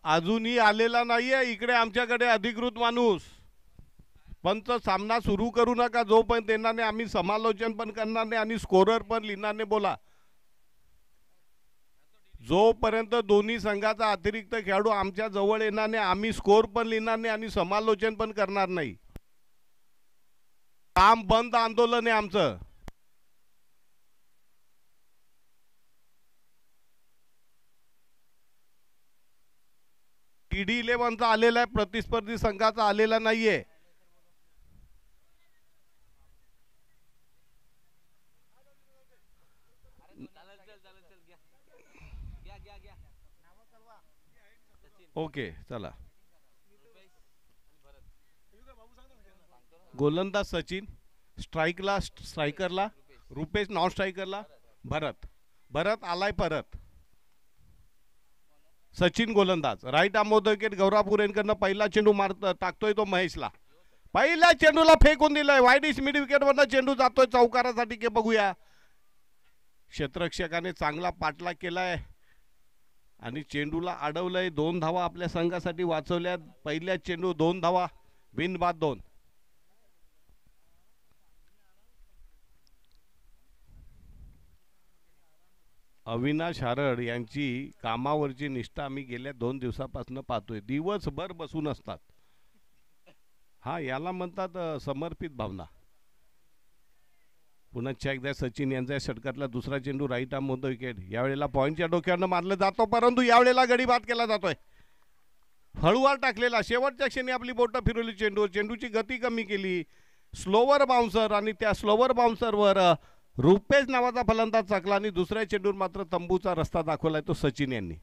अजूनही आलेला नाहीये इकडे आमच्याकडे अधिकृत माणूस. पंच सामना सुरू करू नका जोपर्यंत येणार नाही. आम्ही समालोचन पण करणार नाही आणि स्कोरर पण लिहिणार नाही. बोला. जोपर्यंत दोन्ही संघाचा अतिरिक्त खेळाडू आमच्या जवळ येणार नाही आम्ही स्कोर पण लिहिणार नाही आणि समालोचन पण करणार नाही. काम बंद आंदोलन आहे आमचं. TD11चा आलेला आहे, प्रतिस्पर्धी संघाचा आलेला नाहीये. ओके चला. गोलंदाज सचिन, स्ट्रायकरला रुपेश, नॉन स्ट्रायकरला भरत आलाय परत. सचिन गोलंदाज, राईट आर्म विकेट गौरापूर यांकडनं पहिला चेंडू टाकतोय तो महेशला. पहिल्या चेंडूला फेकून दिलाय. वाईडिश मिड विकेट वरनं चेंडू जातोय चौकारासाठी के बघूया. क्षेत्ररक्षकाने चांगला पाठलाग केलाय आणि चेंडूला अडवलंय. 2 धावा आपल्या संघासाठी वाचवल्या. पहिल्या चेंडू 2 धावा, बिनबाद 2. अविनाश हारड यांची कामावरची निष्ठा आम्ही गेल्या 2 दिवसापासून पाहतोय. दिवसभर बसून असतात. हा याला म्हणतात समर्पित भावना. पुन्हा एकदा सचिन यांचा षटकातला दुसरा चेंडू राईट आर्म विकेट. यावेळेला पॉईंटच्या डोक्यावरनं मारलं जातो परंतु यावेळेला गडी बाद केला जातोय. हळूवार टाकलेला, शेवटच्या क्षणी आपली बोटं फिरवली. चेंडूची गती कमी केली. स्लोवर बाउन्सर आणि त्या स्लोवर बाउन्सरवर रुपेश नावाचा फलंदाज चकला आणि दुसऱ्या चेंडूवर मात्र तंबूचा रस्ता दाखवलाय तो सचिन यांनी.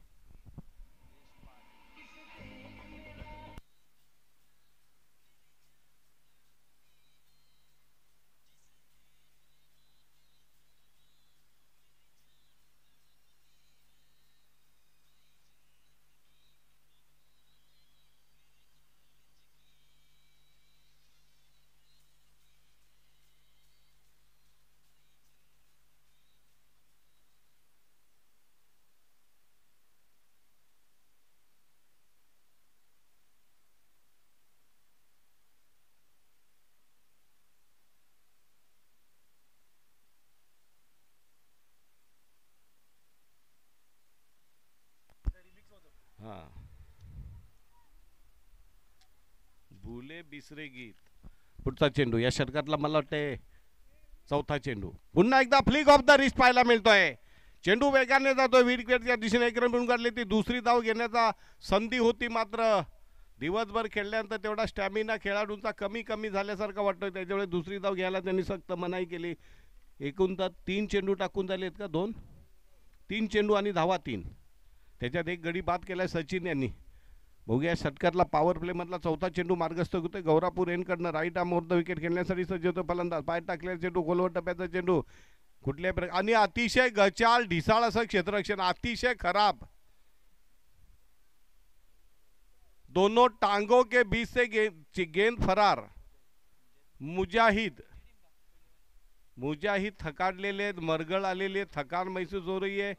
हा भुले बिसरे गीत. पुढचा चेंडू या षटकातला मला वाटते चौथा चेंडू. पुन्हा एकदा फ्लिक ऑफ द रिस्ट पाहायला मिळतोय. चेंडू वेगाने जातोय. विकेटच्या दिशेने एक रन काढली. ती दुसरी धाव घेण्याचा संधी होती मात्र दिवसभर खेळल्यानंतर तेवढा स्टॅमिना खेळाडूंचा कमी झाल्यासारखं वाटतोय. त्याच्यामुळे दुसरी धाव घ्यायला त्यांनी सक्त मनाई केली. एकूण तर 3 चेंडू टाकून झालेत का? 3 चेंडू आणि धावा 3. त्याच्यात एक गडी बाद केलाय सचिन यांनी. बघूया षटकातला पॉवर प्ले मधला चौथा चेंडू मार्गस्थ होतोय. गौरापूर यांकडनं राईट आर्म विकेट खेळण्यासाठी सज्ज होतो फलंदाज. पाय टाकलेला चेंडू, गोलवर टप्प्याचा चेंडू कुठल्याही आणि अतिशय गचाळ ढिसाळ असं क्षेत्ररक्षण, अतिशय खराब. दोनों टांगों के बीच से गेंद फरार. मुजाहिद थकाडलेले, मरगळ आलेले, थकान महसूस हो रही है.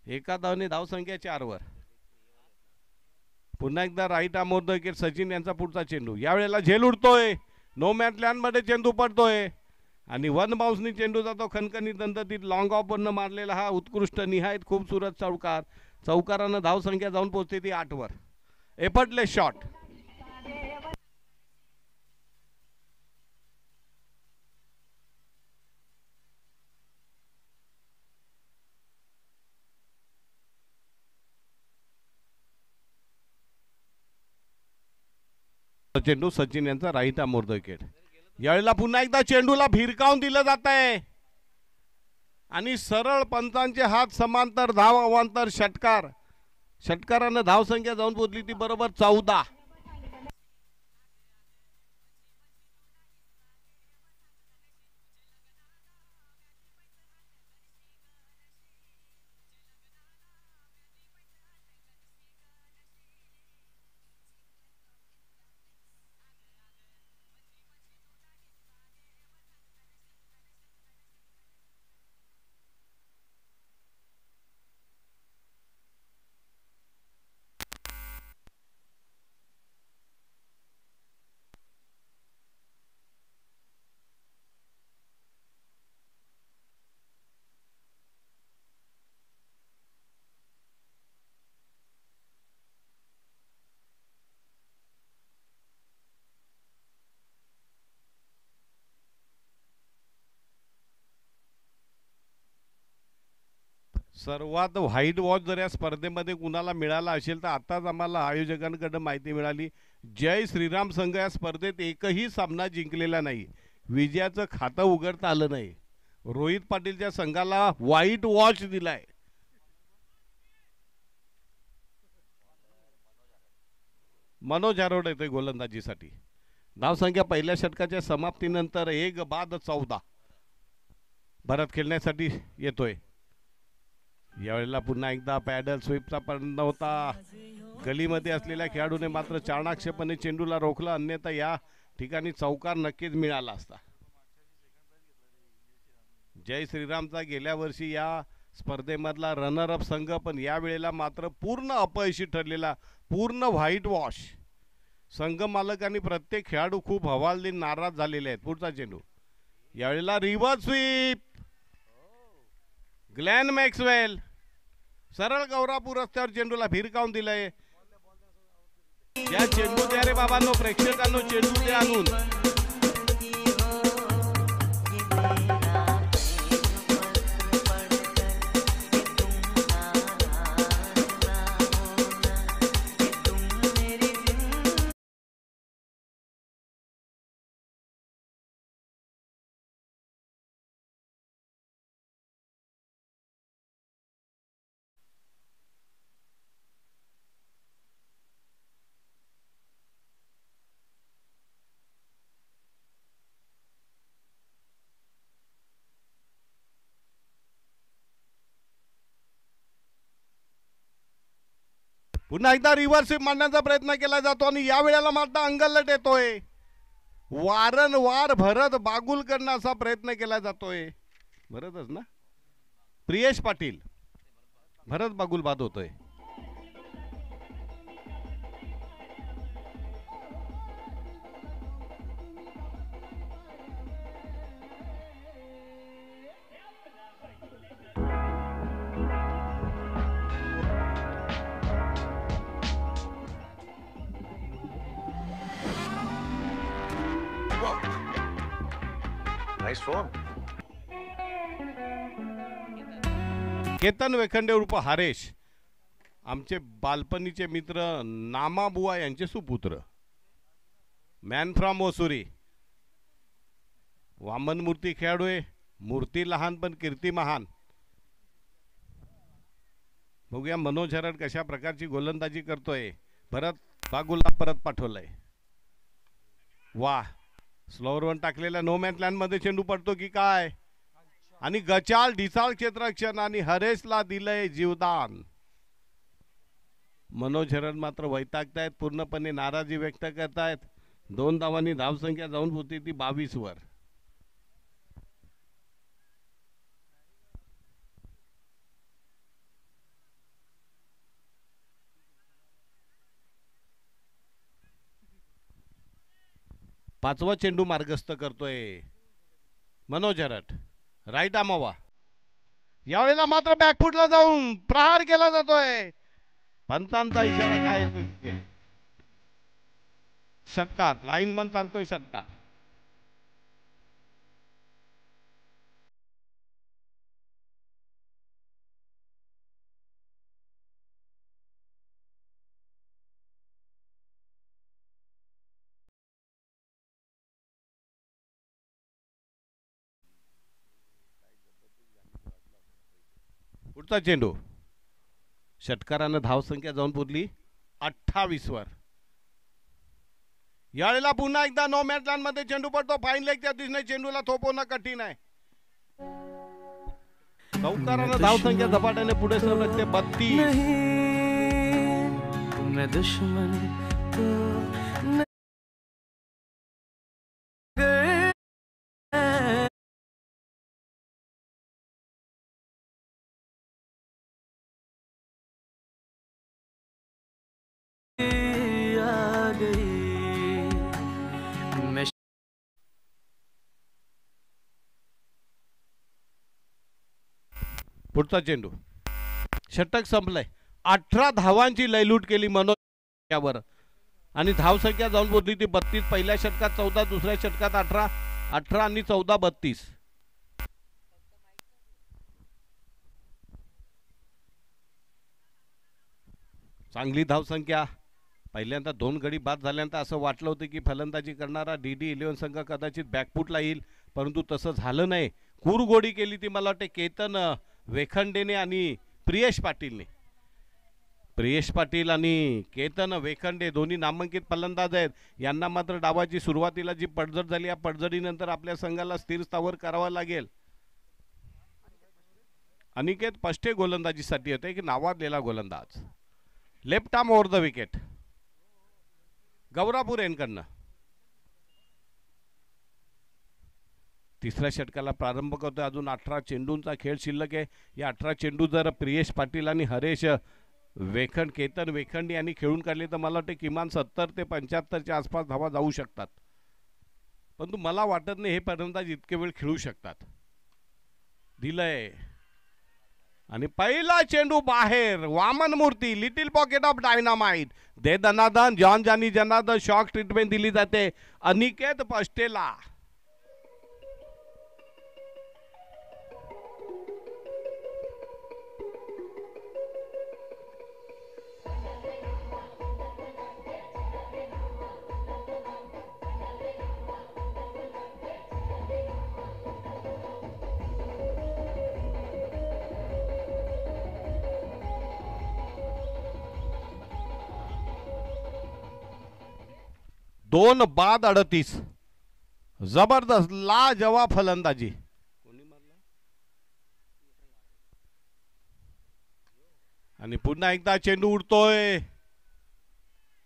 एका धावने धावसंख्या 4 वर. पुन्हा एकदा राईट आर्म विकेट सचिन यांचा पुढचा चेंडू. यावेळेला झेल उडतोय. नो मॅन लँड मध्ये चेंडू पडतोय आणि 1 बाउन्सनी चेंडू जातो खणखणीत दंततीत. लॉंग ऑफ वरनं मारलेला हा उत्कृष्ट निहायत खूबसूरत चौकार. चौकारानं धावसंख्या जाऊन पोहोचते ती 8 वर. Effortless shot. चेंडू सचिन यांचा राईट आर्म विकेट. यावेळेला पुन्हा एकदा चेंडूला भिरकावून दिलं जात आहे आणि सरळ पंचांचे हात समांतर धाव अवांतर षटकारानं धावसंख्या जाऊन पोहोचली ती बरोबर 14. सर्वात व्हाईट वॉच जर या स्पर्धेमध्ये कुणाला मिळाला असेल तर आताच आम्हाला आयोजकांकडून माहिती मिळाली. जय श्रीराम संघ या स्पर्धेत एकही सामना जिंकलेला नाही. विजयाचं खातं उघडता आलं नाही. रोहित पाटीलच्या संघाला व्हाईट वॉच दिलाय. मनोज आरोड येतोय गोलंदाजीसाठी. धावसंख्या पहिल्या षटकाच्या समाप्तीनंतर 1-14. भरत खेळण्यासाठी येतोय. यावेळेला पुन्हा एकदा पॅडल स्वीपचा प्रयत्न होता. गलीमध्ये असलेल्या खेळाडूने मात्र चाणाक्षेपाने चेंडूला रोखलं, अन्यथा या ठिकाणी चौकार नक्कीच मिळाला असता. जय श्रीरामचा गेल्या वर्षी या स्पर्धेमधला रनर अप संघ, पण यावेळेला मात्र पूर्ण अपयशी ठरलेला, पूर्ण व्हाईट वॉश संघ मालक आणि प्रत्येक खेळाडू खूप हवालदिल नाराज झालेले आहेत. पुढचा चेंडू यावेळेला रिव्हर्स स्वीप. ग्लेन मॅक्सवेल सरळ गौरापूर रस्त्यावर चेंडूला भिरकावून दिलंय. या चेंडू द्या रे बाबांनो, प्रेक्षकांनो चेंडू द्या आणून. पुन्हा एकदा रिव्हर्स स्वीप मारण्याचा प्रयत्न केला जातो आणि या वेळेला मात्र अंगलट येतोय. वारंवार भरत बागुल करण्याचा प्रयत्न केला जातोय. भरतच ना, प्रियेश पाटील, भरत बागुल बाद होतोय. Nice phone. केतन वेखंडे उर्फ हरेश, आमचे बालपणीचे मित्र नामाबुवा यांचे सुपुत्र. Man from ओसुरी. वामन मूर्ती खेळाडू आहे. मूर्ती लहान पण कीर्ती महान. बघूया मनोज हरड कशा प्रकारची गोलंदाजी करतोय. भरत बागुलला परत पाठवलंय. वा, स्लोअर वन टाकलेल्या नो मॅन लँड मध्ये चेंडू पडतो की काय, आणि गचाल ढिसाळ क्षेत्ररक्षण आणि हरेशला दिलंय जीवदान. मनोज हरड मात्र वैतागतायत, पूर्णपणे नाराजी व्यक्त करतायत. 2 धावांनी धावसंख्या जाऊन होती ती 22 वर. पाचवा चेंडू मार्गस्थ करतोय मनोज हरट. राईट आमावा. यावेळेला मात्र बॅकफुटला जाऊन प्रहार केला जातोय. पंचांचा इशारा काय, षटकार. लाईनमन चालतोय षटकार. पुढचा चेंडू. षटकारानं धावसंख्या जाऊन पुरली 28 वर. यावेळेला पुन्हा एकदा नो मॅच लँड मध्ये चेंडू पडतो. फाईन लेगच्या दिशेने चेंडूला थोपवणं कठीण आहे. चौकारानं धावसंख्या झपाट्याने पुढे सरकते 32. मैं दुश्मन तो पुढचा चेंडू. षटक संपलंय. 18 धावांची लयलूट केली मनोज यावर आणि धावसंख्या जाऊन पोहोचली ती 32. पहिल्या षटकात 14, दुसऱ्या षटकात 18. 18 आणि 14 32. चांगली धावसंख्या. पहिल्यांदा 2 गडी बाद झाल्यानंतर असं वाटलं होतं की फलंदाजी करणारा DD11 संघ कदाचित बॅकफुटला येईल, परंतु तसं झालं नाही. कुरगोडी केली ती मला वाटते केतन वेखंडेने आणि प्रियेश पाटीलने. प्रियेश पाटील आणि केतन वेखंडे दोन्ही नामांकित फलंदाज आहेत. यांना मात्र डावाची सुरुवातीला जी पडझड झाली, या पडझडीनंतर आपल्या संघाला स्थिर स्थावर करावा लागेल. अनिकेत पष्टे गोलंदाजीसाठी होते, की नावाजलेला गोलंदाज. Left arm over the wicket Gaurapur यांकडनं. तिसऱ्या षटकाला प्रारंभ करतोय. अजून 18 चेंडूंचा खेळ शिल्लक आहे. या 18 चेंडू जर प्रियेश पाटील आणि हरेश केतन वेखंडे यांनी खेळून काढले तर मला वाटते किमान 70 ते 75च्या आसपास धावा जाऊ शकतात. परंतु मला वाटत नाही हे फलंदाज इतके वेळ खेळू शकतात. दिलंय आणि पहिला चेंडू बाहेर. Waman Murthy, little pocket of dynamite. दे दनादन, John Jani Janardan, shock treatment दिली जाते अनिकेत पष्टेला. दोन बाद 38. जबरदस्त लाजवाब फलंदाजी. आणि पुन्हा एकदा चेंडू उडतोय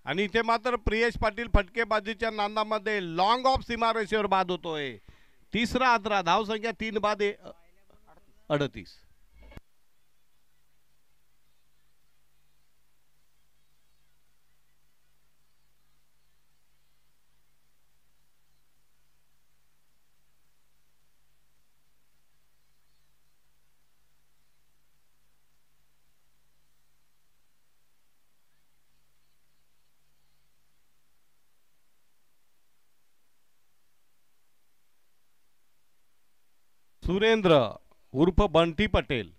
आणि इथे मात्र प्रियेश पाटील फटकेबाजीच्या नांदामध्ये लॉंग ऑफ सीमारेषेवर बाद होतोय. तिसरा आदरा. धावसंख्या 3 बाद 38. सुरेंद्र उर्फ बंटी पटेल,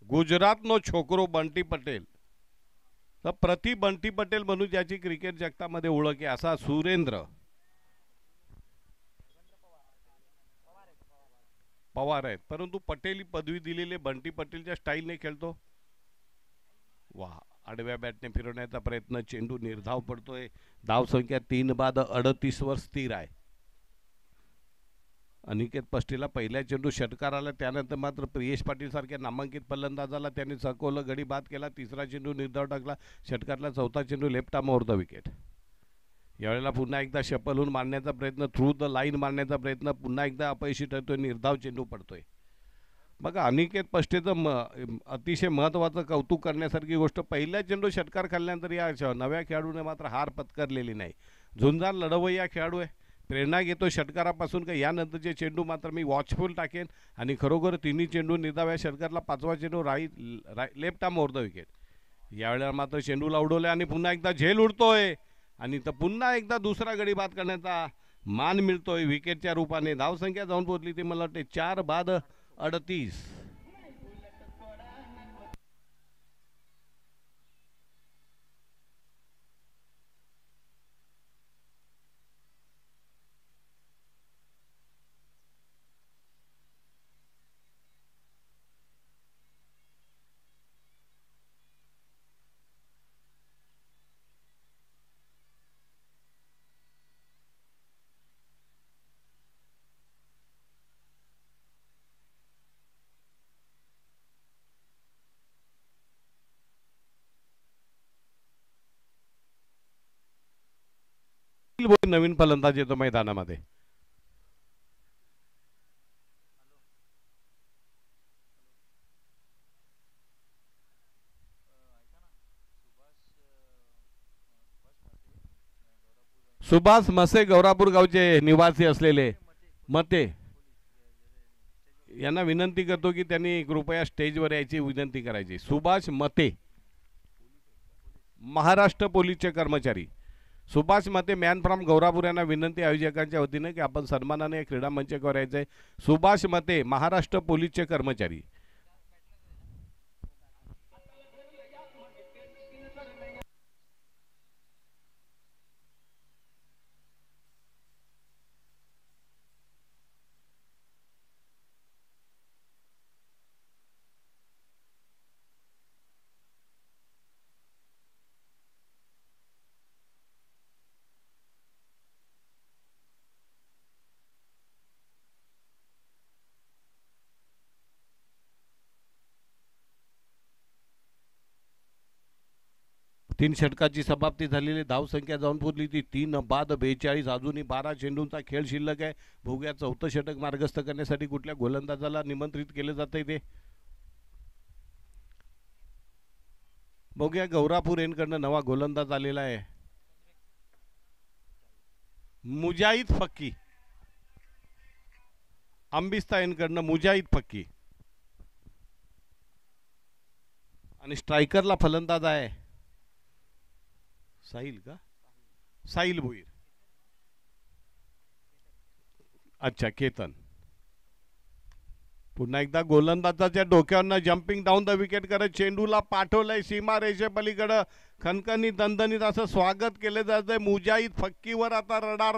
गुजरात नो छोकरो बंटी पटेल, तर प्रति बंटी पटेल म्हणून ज्याची क्रिकेट जगतामध्ये ओळख आहे असा सुरेंद्र पवार आहेत. परंतु पटेल ही पदवी दिलेले बंटी पटेलच्या स्टाईलने खेळतो. वा, आडव्या बॅटने फिरवण्याचा प्रयत्न. चेंडू निर्धाव पडतोय. धावसंख्या 3 बाद 38 वर स्थिर आहे. अनिकेत पष्टेला पहिल्या चेंडू षटकार आला, त्यानंतर मात्र प्रियेश पाटील सारख्या नामांकित फलंदाजाला त्याने चकवलं, गडी बाद केला. तिसरा चेंडू निर्धाव टाकला. षटकातला चौथा चेंडू left arm over the wicket. यावेळेला पुन्हा एकदा शपल होऊन मारण्याचा प्रयत्न, थ्रू द लाईन मारण्याचा प्रयत्न पुन्हा एकदा अपयशी ठरतोय. निर्धाव चेंडू पडतोय. बघा, अनिकेत पष्टेचं अतिशय महत्त्वाचं कौतुक करण्यासारखी गोष्ट, पहिल्या चेंडू षटकार खाल्ल्यानंतर या नव्या खेळाडूने मात्र हार पत्करलेली नाही. झुंजार लढवय्या खेळाडू आहे. प्रेरणा घेतो षटकारापासून का यानंतरचे चेंडू मात्र मी वॉचफुल टाकेन. आणि खरोखर तिन्ही चेंडू निर्धाव्या. षटकातला 5वा चेंडू left arm over the wicket. यावेळेला मात्र चेंडूला उडवले आणि पुन्हा एकदा झेल उडतोय आणि तर पुन्हा एकदा दुसरा गडी बाद करण्याचा मान मिळतोय विकेटच्या रूपाने. धावसंख्या जाऊन पोहोचली ती मला वाटते 4 बाद 38. नवीन फलंदाज येतो मैदानामध्ये. सुभाष मसे गौरापूर गावचे निवासी असलेले मते यांना विनंती करतो की त्यांनी कृपया स्टेजवर यायची विनंती करायची. सुभाष मते, महाराष्ट्र पोलीसचे कर्मचारी. सुभाष मते मॅन फ्रॉम गौरापूर यांना विनंती आयोजकांच्या वतीने की आपण सन्मानाने क्रीडा मंचावर यायचे. सुभाष मते, महाराष्ट्र पोलीसचे कर्मचारी. तीन षटकाची समाप्ती झालेली, धावसंख्या जाऊन पोहोचली ती 3 बाद 42. अजूनही 12 चेंडूंचा खेळ शिल्लक आहे. बघूया चौथं षटक मार्गस्थ करण्यासाठी कुठल्या गोलंदाजाला निमंत्रित केले जाते ते. बघूया गौरापूर एनकडनं नवा गोलंदाज आलेला आहे, मुजाहिद फक्की. अंबिस्ता एनकडनं मुजाहिद फक्की. आणि स्ट्रायकरला फलंदाज आहे साहिल का, साहिल भोईर. अच्छा, केतन. पुन्हा एकदा गोलंदाजाच्या डोक्यावरनं जम्पिंग डाऊन द विकेट करत चेंडूला पाठवलंय सीमा रेषेपलीकडं. खणखणीत दणदणीत असं स्वागत केलं जातंय. मुजाहिद फक्कीवर आता रडार.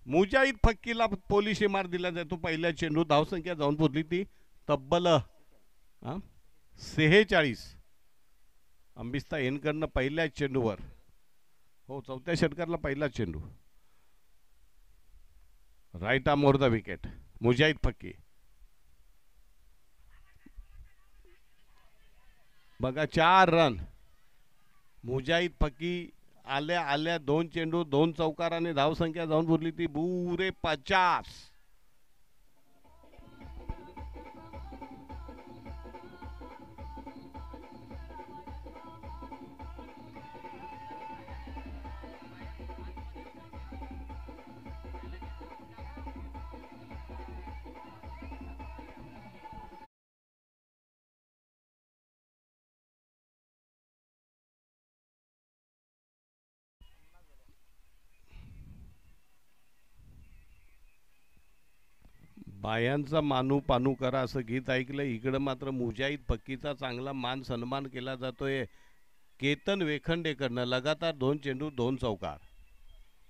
मुजाहिद फक्कीला पोलिशी मार दिला जातो. पहिल्या चेंडू धावसंख्या जाऊन पोचली ती तब्बल 46. अंबिस्ता एनकडनं पहिल्याच चेंडूवर, हो चौथ्या षटकातला पहिला चेंडू, right arm over the wicket. Mujahid Fakki. बघा 4 रन. मुजाहिद फक्की आल्या आल्या 2 चेंडू 2 चौकार आणि धावसंख्या जाऊन पुरली ती बुरे 50. बायांचा मानू पानू करा असं गीत ऐकलं. इकडं मात्र मुजाहिद फक्कीचा चांगला मान सन्मान केला जातोय. केतन वेखंडेकडनं लगातार 2 चेंडू 2 चौकार.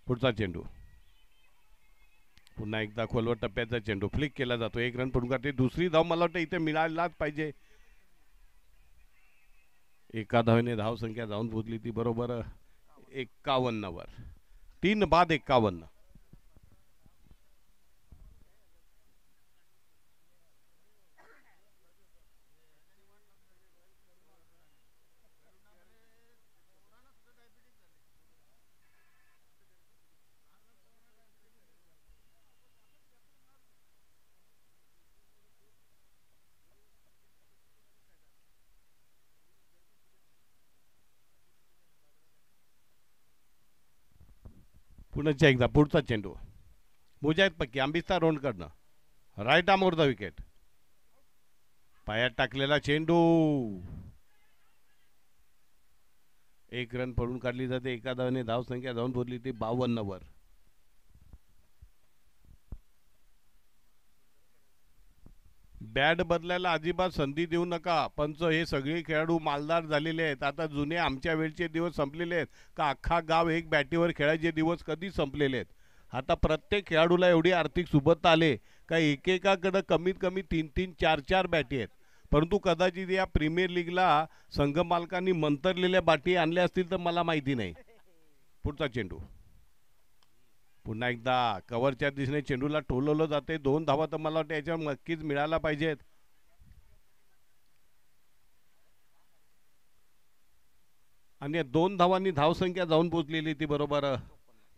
पुढचा चेंडू पुन्हा एकदा खोलवर टप्प्याचा चेंडू फ्लिक केला जातो. 1 रन पडून काढते. दुसरी धाव मला वाटतं इथे मिळायलाच पाहिजे. एका धावेने धावसंख्या जाऊन पोहोचली ती बरोबर 51 वर. 3 बाद 51. पुन्हा एकदा पुढचा चेंडू मुजाहिद फक्की. अंबिस्ता रोडकडनं right arm over the wicket. पायात टाकलेला चेंडू. 1 रन पडून काढली जाते. एका धावेने धावसंख्या जाऊन पोहोचली ती 52 वर. बॅट बदलायला अजिबात संधी देऊ नका. पंच हे सगळे खेळाडू मालदार झालेले आहेत. आता जुने आमच्या वेळचे दिवस संपलेले आहेत का अख्खा गाव एक बॅटीवर खेळायचे दिवस कधी संपलेले आहेत. आता प्रत्येक खेळाडूला एवढी आर्थिक सुबत्ता आले का एकेकाकडं कमीत कमी 3-3 4-4 बॅटी आहेत. परंतु कदाचित या प्रीमियर लीगला संघ मालकांनी मंतरलेल्या बाटी आणल्या असतील तर मला माहिती नाही. पुढचा चेंडू पुन्हा एकदा कव्हरच्या दिशेने चेंडूला टोलवलं जाते. 2 धावा तर मला वाटतं याच्यावर नक्कीच मिळायला पाहिजेत. आणि 2 धावांनी धावसंख्या जाऊन पोचलेली ती बरोबर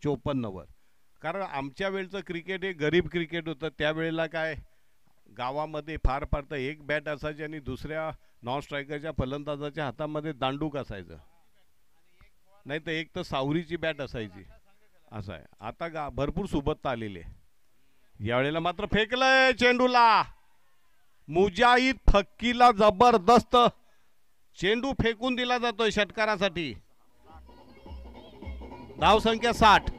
54 वर. कारण आमच्या वेळचं क्रिकेट हे गरीब क्रिकेट होतं. त्यावेळेला काय गावामध्ये फार फार तर एक बॅट असायची आणि दुसऱ्या नॉन स्ट्रायकरच्या फलंदाजाच्या हातामध्ये दांडूक असायचं, नाही तर एक तर सावरीची बॅट असायची. असं आहे. आता भरपूर सुबत्ता आलेली आहे. यावेळेला मात्र फेकलंय चेंडूला. मुजाहिद फक्कीला जबरदस्त चेंडू फेकून दिला जातोय षटकारासाठी. धावसंख्या 60.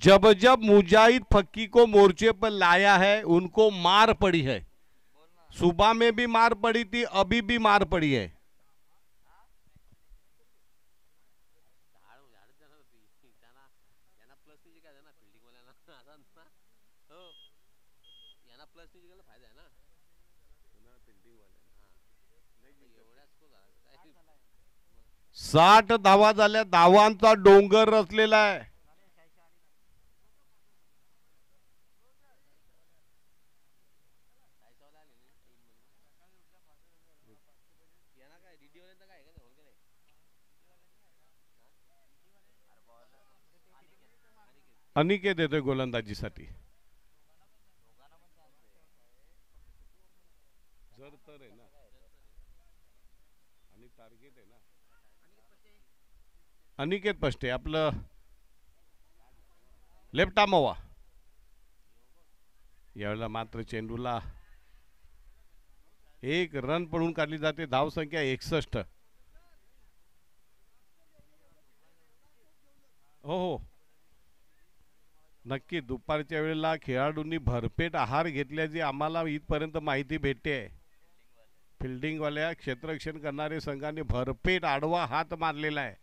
जब जब मुजाहिद फक्की को मोर्चे पर लाया है उनको मार पड़ी है. सुबह में भी मार पड़ी थी, अभी भी मार पड़ी है. 60 धावा झाल्या, धावांचा डोंगर रचलेला आहे. अनिकेत येतोय गोलंदाजीसाठी. जर तर आहे ना आणि टार्गेट आहे ना अनिकेत पष्टे आपलं लेफ्ट आर्म हवा. यावेळेला मात्र चेंडूला एक रन पडून काढली जाते. धावसंख्या 61. हो हो नक्की. दुपारच्या वेळेला खेळाडूंनी भरपेट आहार घेतल्याची आम्हाला इथपर्यंत माहिती भेटते. फिल्डिंगवाल्या क्षेत्ररक्षण करणारे संघाने भरपेट आडवा हात मारलेला आहे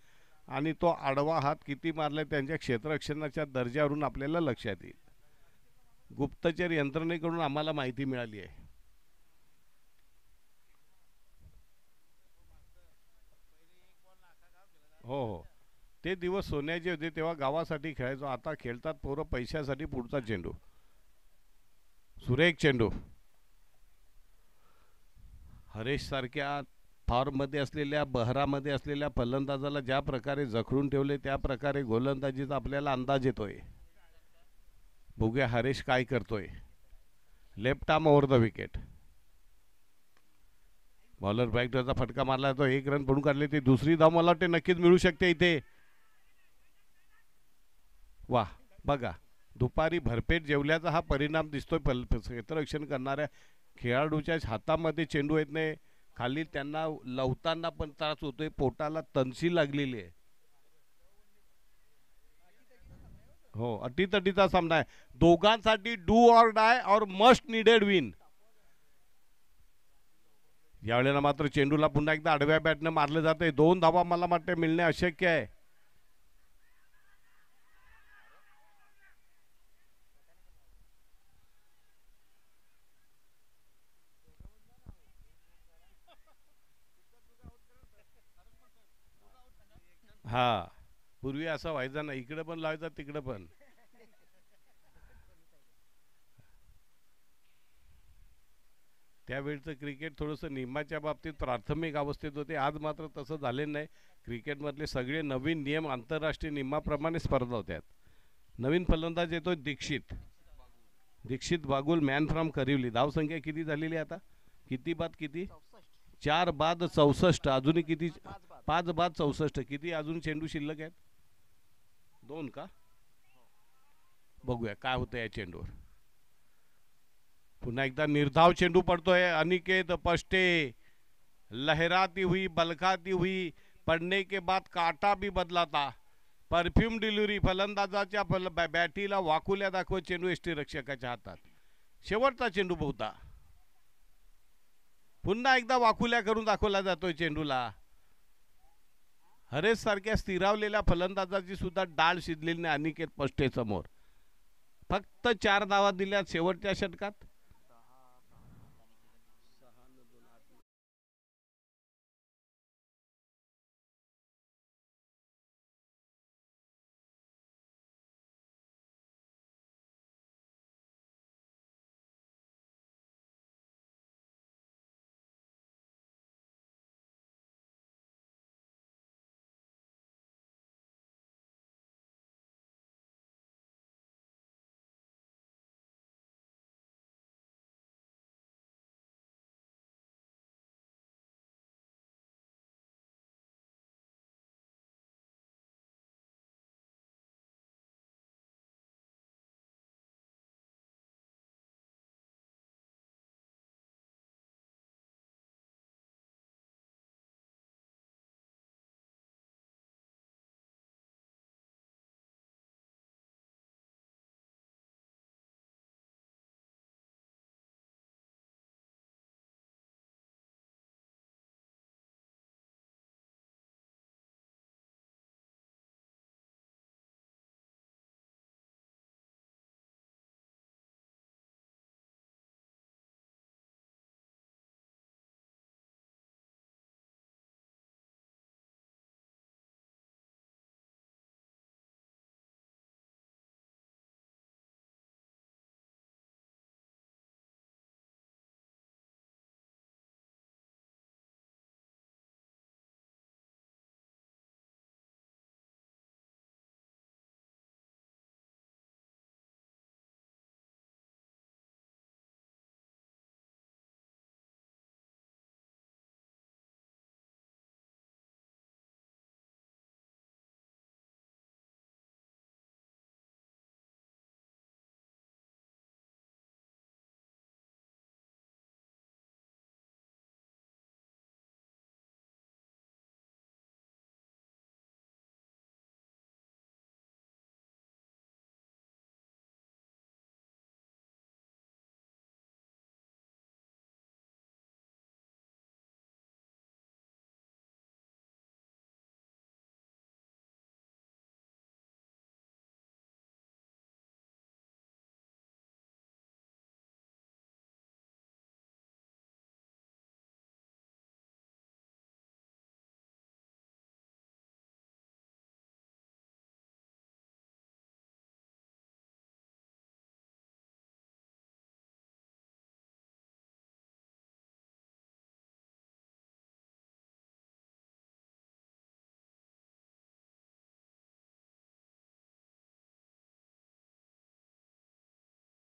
आणि तो आडवा हात किती मारलाय त्यांच्या क्षेत्ररक्षणाच्या दर्जावरून आपल्याला लक्षात येईल. गुप्तचर यंत्रणेकडून आम्हाला माहिती मिळाली आहे. हो हो ते दिवस सोन्याचे होते. तेव्हा गावासाठी खेळायचो. आता खेळतात पोरं पैशासाठी. पुढचा चेंडू, सुरेख चेंडू. हरेश सारख्या फॉर्ममध्ये असलेल्या, बहरामध्ये असलेल्या फलंदाजाला ज्या प्रकारे जखडून ठेवले त्या प्रकारे गोलंदाजीचा आपल्याला अंदाज येतोय. बघूया हरेश काय करतोय. Left arm over the wicket. Bowler बॅकचा फटका मारला तो. एक रन पडून काढले. ते दुसरी धाव मला वाटते नक्कीच मिळू शकते इथे. वाह बघा, दुपारी भरपेट जेवल्याचा हा परिणाम दिसतोय. क्षेत्ररक्षण करणाऱ्या खेळाडूच्या हातामध्ये चेंडू येत नाही. खाली त्यांना लवताना पण त्रास होतोय. पोटाला तनशी लागलेली आहे. हो अटीतटीचा सामना आहे. दोघांसाठी डू ऑर डाय और मस्ट नीडेड विन. यावेळेला मात्र चेंडूला पुन्हा एकदा आडव्या बॅटने मारले जाते. 2 धावा मला वाटते मिळणे अशक्य आहे. हा पूर्वी असं व्हायचं ना, इकडे पण लावायचं तिकडे पण. त्यावेळचं क्रिकेट थोडंसं नियमाच्या बाबतीत प्राथमिक अवस्थेत होते. आज मात्र तसं झालेलं नाही. क्रिकेटमधले सगळे नवीन नियम आंतरराष्ट्रीय नियमाप्रमाणे स्पर्धा होत्यात. नवीन फलंदाज येतोय दीक्षित. Dixit Bagul, man from Karivali. धावसंख्या किती झालेली आता? किती बाद किती? 4 बाद 64. अजूनही किती? 5 बाद 64. किती अजून चेंडू शिल्लक आहेत? 2 का? बघूया काय होतं या चेंडूवर. पुन्हा एकदा निर्धाव चेंडू पडतोय. अनिकेत पष्टे लहराती हुई, बलकाती हुई, पडने के बाद काटा भी बदला था. Perfume delivery. फलंदाजाच्या बॅटीला वाकुल्या दाखवत चेंडू एसटी रक्षकाच्या हातात. शेवटचा चेंडू बहुता. पुन्हा एकदा वाकुल्या करून दाखवला जातोय चेंडूला. हरेश सारख्या स्थिरावलेल्या फलंदाजाची सुद्धा डाळ शिजलेली नाही अनिकेत पष्टे समोर. फक्त 4 धावा दिल्या शेवटच्या षटकात.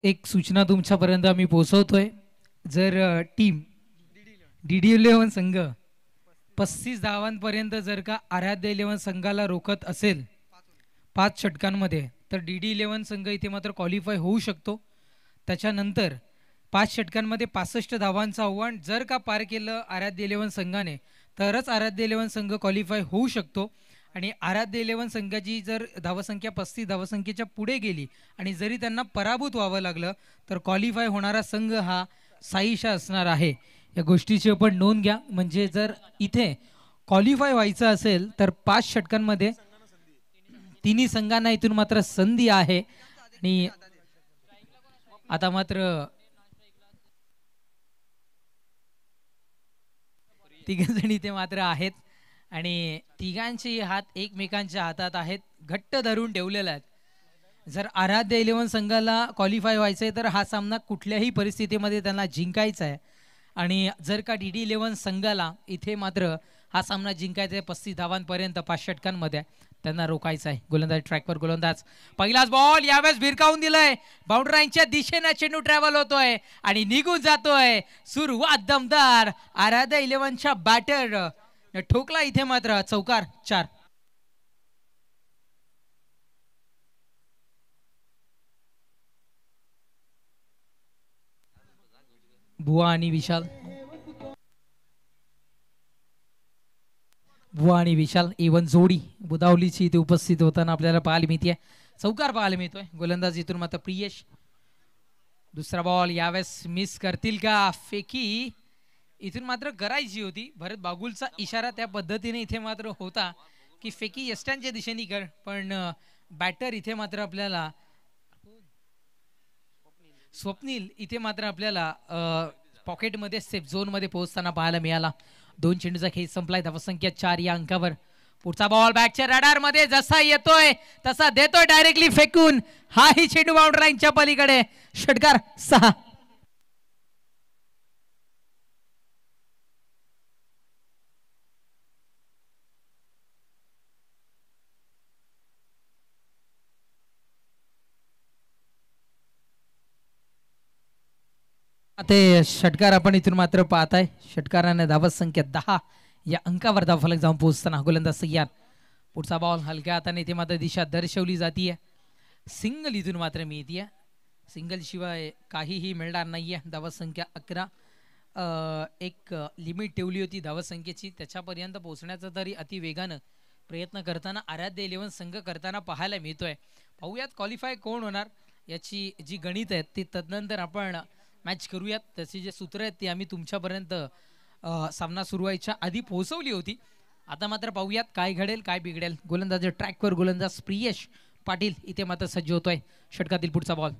एक सूचना तुमच्यापर्यंत आम्ही पोहोचवतोय. जर टीम DD11 संघ 35 धावांपर्यंत जर का आराध्य 11 संघाला रोखत असेल 5 षटकांमध्ये, तर DD11 संघ इथे मात्र क्वालिफाय होऊ शकतो. त्याच्यानंतर 5 षटकांमध्ये 65 धावांचं आव्हान जर का पार केलं आराध्य 11 संघाने, तरच आराध्य 11 संघ क्वालिफाय होऊ शकतो. आणि आराध्य 11 संघाची जर धावसंख्या 35 धावसंख्येच्या पुढे गेली आणि जरी त्यांना पराभूत व्हावं लागलं, तर क्वालिफाय होणारा संघ हा साईशा असणार आहे. या गोष्टीची आपण नोंद घ्या. म्हणजे जर इथे क्वालिफाय व्हायचं असेल तर 5 षटकांमध्ये तिन्ही संघांना इथून मात्र संधी आहे. आणि आता मात्र तिघजण इथे मात्र आहेत आणि तिघांचे हात एकमेकांच्या हातात आहेत, घट्ट धरून ठेवलेले आहेत. जर आराध्य 11 संघाला क्वालिफाय व्हायचंय तर हा सामना कुठल्याही परिस्थितीमध्ये त्यांना जिंकायचा आहे. आणि जर का DD11 संघाला इथे मात्र हा सामना जिंकायचा आहे 35 धावांपर्यंत 5 षटकांमध्ये त्यांना रोखायचं आहे. गोलंदाज ट्रॅकवर गोलंदाज, पहिलाच बॉल यावेळेस भिरकावून दिलाय. बाउंड्री लाईनच्या दिशेने चेंडू ट्रॅव्हल होतोय आणि निघून जातोय. सुरुवात दमदार आराध्य 11च्या बॅटर ठोकला इथे मात्र चौकार 4. बुवा आणि विशाल, बुवा आणि विशाल इवन जोडी बुदावलीची इथे उपस्थित होताना आपल्याला पाहायला मिळते. चौकार पाहायला मिळतोय. गोलंदाज इथून मात्र प्रियेश. दुसरा बॉल यावेळेस मिस करतील का? फेकी इथून मात्र करायची होती. भरत बागुलचा इशारा त्या पद्धतीने इथे मात्र होता की फेकी यष्टांच्या दिशेने कर, पण बॅटर इथे मात्र आपल्याला स्वप्नील इथे मात्र आपल्याला पॉकेटमध्ये सेफ झोनमध्ये पोहोचताना पाहायला मिळाला. 2 चेंडूचा खेळ संपलाय. धावसंख्या 4 या अंकावर. पुढचा बॉल बॅटच्या रडार मध्ये जसा येतोय तसा देतोय डायरेक्टली फेकून. हाही चेंडू बाउंड्री लाईनच्या पलीकडे. षटकार 6. ते षटकार आपण इथून मात्र पाहताय. षटकाराने धावत संख्या 10 या अंकावर धावफलक जाऊन पोहोचताना गोलंदाज सय्याद. पुढचा बॉल हलक्या हाताने इथे मात्र दिशा दर्शवली जातीये. सिंगल इथून मात्र मिळतीये. सिंगल शिवाय काहीही मिळणार नाहीये. धावत संख्या 11. एक लिमिट ठेवली होती धावत संख्येची, त्याच्यापर्यंत पोहोचण्याचा तरी अति वेगानं प्रयत्न करताना आराध्य 11 संघ करताना पाहायला मिळतोय. पाहूयात क्वालिफाय कोण होणार याची जी गणित आहेत ती तदनंतर आपण मॅच करूयात. त्याची जे सूत्र आहेत ती आम्ही तुमच्यापर्यंत सामना सुरू व्हायच्या आधी पोहोचवली होती. आता मात्र पाहूयात काय घडेल काय बिघडेल. गोलंदाज ट्रॅकवर गोलंदाज प्रियेश पाटील इथे मात्र सज्ज होतोय. षटकातील पुढचा बॉल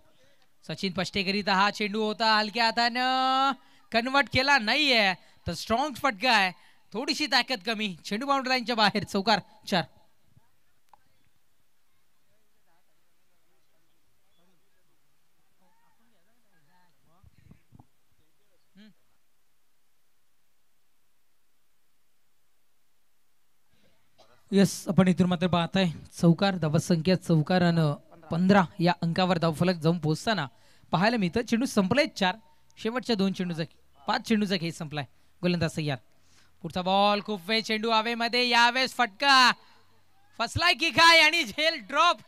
सचिन पष्टेकरिता हा चेंडू होता. हलक्या हातानं कन्वर्ट केला नाहीये तर स्ट्रॉंग फटका आहे. थोडीशी ताकद कमी. चेंडू बाउंड्री लाईनच्या बाहेर. चौकार 4. यस, आपण इथून मात्र पाहताय चौकार. धावसंख्या चौकार आणि 15 या अंकावर धावफलक जाऊन पोहोचताना पाहायला मिळतं. चेंडू संपलाय 4. शेवटच्या 2 चेंडूचा 5 चेंडूचा खेळ संपलाय. गोलंदाज सय्याद. पुढचा बॉल खूप वेळ चेंडू हवेमध्ये. यावेळेस फटका फसलाय की काय आणि झेल ड्रॉप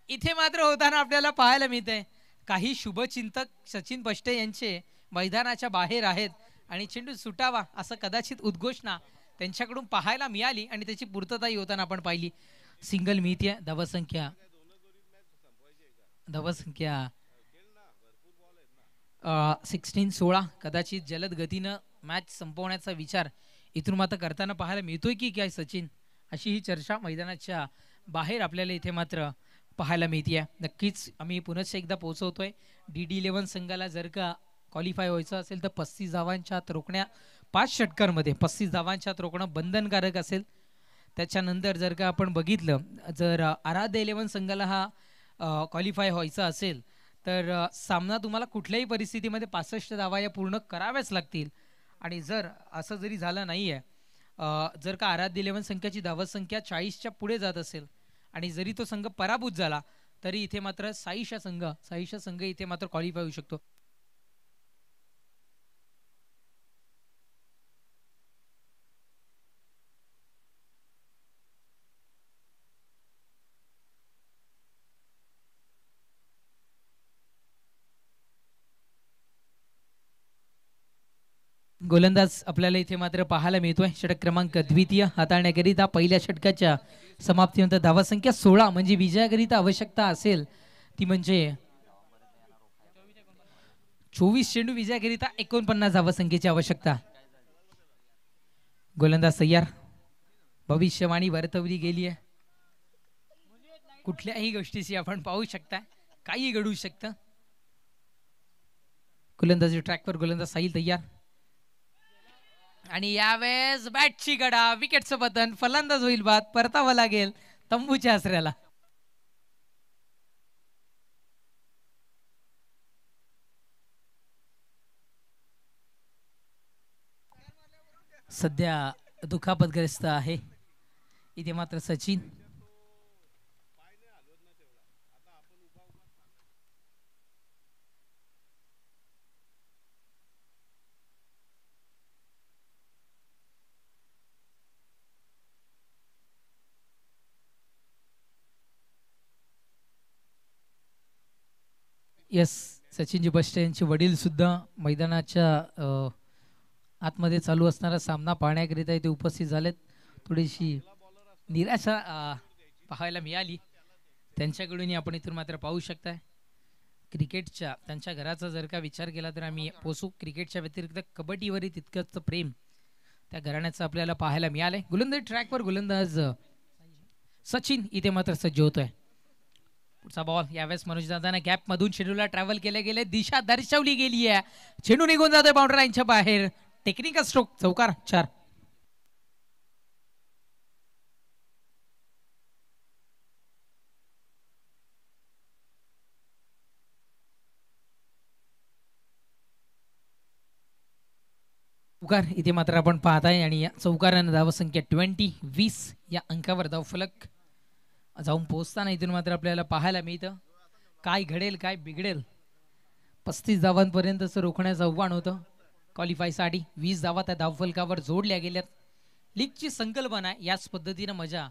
इथे मात्र होताना आपल्याला पाहायला मिळतंय. काही शुभचिंतक सचिन पष्टे यांचे मैदानाच्या बाहेर आहेत आणि चेंडू सुटावा असं कदाचित उद्घोषणा त्यांच्याकडून पाहायला मिळाली आणि त्याची पूर्तताही होताना आपण पाहिली. सिंगल मिळते. धावसंख्या 16 कदाचित जलद गतीनं मॅच संपवण्याचा विचार इथून मात्र करताना पाहायला मिळतोय की काय सचिन, अशी ही चर्चा मैदानाच्या बाहेर आपल्याला इथे मात्र पाहायला मिळते. नक्कीच आम्ही पुनश्च एकदा पोहोचवतोय. DD11 संघाला जर का क्वालिफाय व्हायचं असेल तर 35 धावांच्या आत रोखण्या 5 षटकांमध्ये 35 धावांच्या आत रोखणं बंधनकारक असेल. त्याच्यानंतर जर का आपण बघितलं जर आराध्य 11 संघाला हा क्वालिफाय व्हायचा असेल तर सामना तुम्हाला कुठल्याही परिस्थितीमध्ये 65 धावा या पूर्ण कराव्याच लागतील. आणि जर असं जरी झालं नाहीये, जर का आराध्य 11 संघाची धावसंख्या 40च्या पुढे जात असेल आणि जरी तो संघ पराभूत झाला तरी इथे मात्र साईशा संघ इथे मात्र क्वालिफाय होऊ शकतो. गोलंदाज आपल्याला इथे मात्र पाहायला मिळतोय. षटक क्रमांक द्वितीय हाताळण्याकरिता पहिल्या षटकाच्या समाप्तीनंतर धावसंख्या 16 म्हणजे विजयाकरिता आवश्यकता असेल ती म्हणजे 24 चेंडू विजयाकरिता 49 धावसंख्येची आवश्यकता. गोलंदाज तयार. भविष्यवाणी वर्तवली गेली आहे. कुठल्याही गोष्टीची आपण पाहू शकता काही घडू शकतं. गोलंदाजी ट्रॅकवर गोलंदाज साहिल तयार आणि यावेळेस बॅटची गडा विकेटचं बटन फलंदाज होईल बाद परतावं लागेल तंबूच्या आसऱ्याला. सध्या दुखापतग्रस्त आहे इथे मात्र सचिन. यस सचिनजी बष्टे यांचे वडील सुद्धा मैदानाच्या आतमध्ये चालू असणारा सामना पाहण्याकरिता इथे उपस्थित झालेत. थोडीशी निराशा पाहायला मिळाली त्यांच्याकडून. आपण इथून मात्र पाहू शकताय क्रिकेटच्या त्यांच्या घराचा जर का विचार केला तर आम्ही पोसू क्रिकेटच्या व्यतिरिक्त कबड्डीवरही तितकंच प्रेम त्या घराण्याचं आपल्याला पाहायला मिळालंय. गोलंदाज ट्रॅकवर गोलंदाज सचिन इथे मात्र सज्ज होतोय. पुढचा बॉल यावेळेस मनोज दादाने गॅप मधून चेंडूला ट्रॅव्हल केले गेले दिशा दर्शवली गेली आहे. चेंडू निघून जातोय बाउंड्री लाईनच्या बाहेर. टेक्निकल स्ट्रोक चौकार 4. चौकार इथे मात्र आपण पाहताय आणि या चौकारानं धावसंख्या 20 या अंकावर धावफलक जाऊन पोहोचताना इथून मात्र आपल्याला पाहायला मिळतं काय घडेल काय बिघडेल. 35 धावांपर्यंतचं रोखण्याचं आव्हान होतं क्वालिफायसाठी. 20 धावा त्या धावफलकावर जोडल्या गेल्यात. लीगची संकल्पना याच पद्धतीनं मजा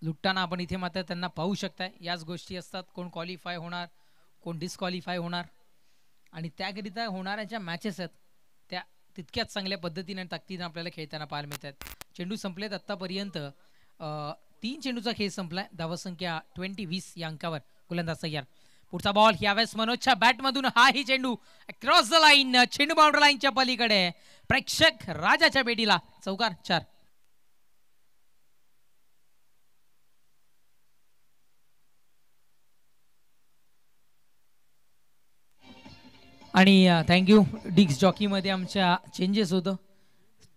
लुटताना आपण इथे मात्र त्यांना पाहू शकताय. याच गोष्टी असतात कोण क्वालिफाय होणार कोण डिस्क्वालिफाय होणार आणि त्याकरिता होणाऱ्या ज्या मॅचेस आहेत त्या तितक्याच चांगल्या पद्धतीने ताकदीने आपल्याला खेळताना पाहायला मिळतात. चेंडू संपलेत आत्तापर्यंत 3 चेंडूचा खेळ संपलाय. धावसंख्या 20 या अंकावर गोलंदाज तयार. पुढचा बॉल यावेळेस मनोजच्या बॅट मधून हाही चेंडू क्रॉस द लाईन चेंडू बाउंड्री लाईनच्या पलीकडे. प्रेक्षक राजाच्या बेटीला चौकार 4. आणि थँक्यू डिक्स जॉकी मध्ये आमच्या चेंजेस होतं.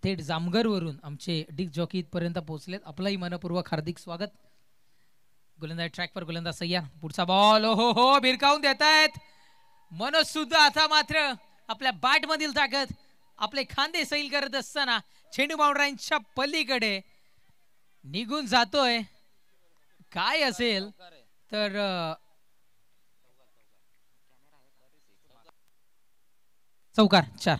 थेट जामगरवरून आमचे डिक्स जॉकी इथपर्यंत पोहोचलेत. आपलंही मनपूर्वक हार्दिक स्वागत. गोलंदाज ट्रॅकवर गोलंदाज तयार. पुढचा बॉल हो भिरकावून देत आहेत मनोज सुद्धा. आता मात्र आपल्या बॅट मधील ताकद आपले खांदे सैल करत असताना चेंडू बाउंड्रीच्या पलीकडे निघून जातोय. काय असेल तर चौकार 4.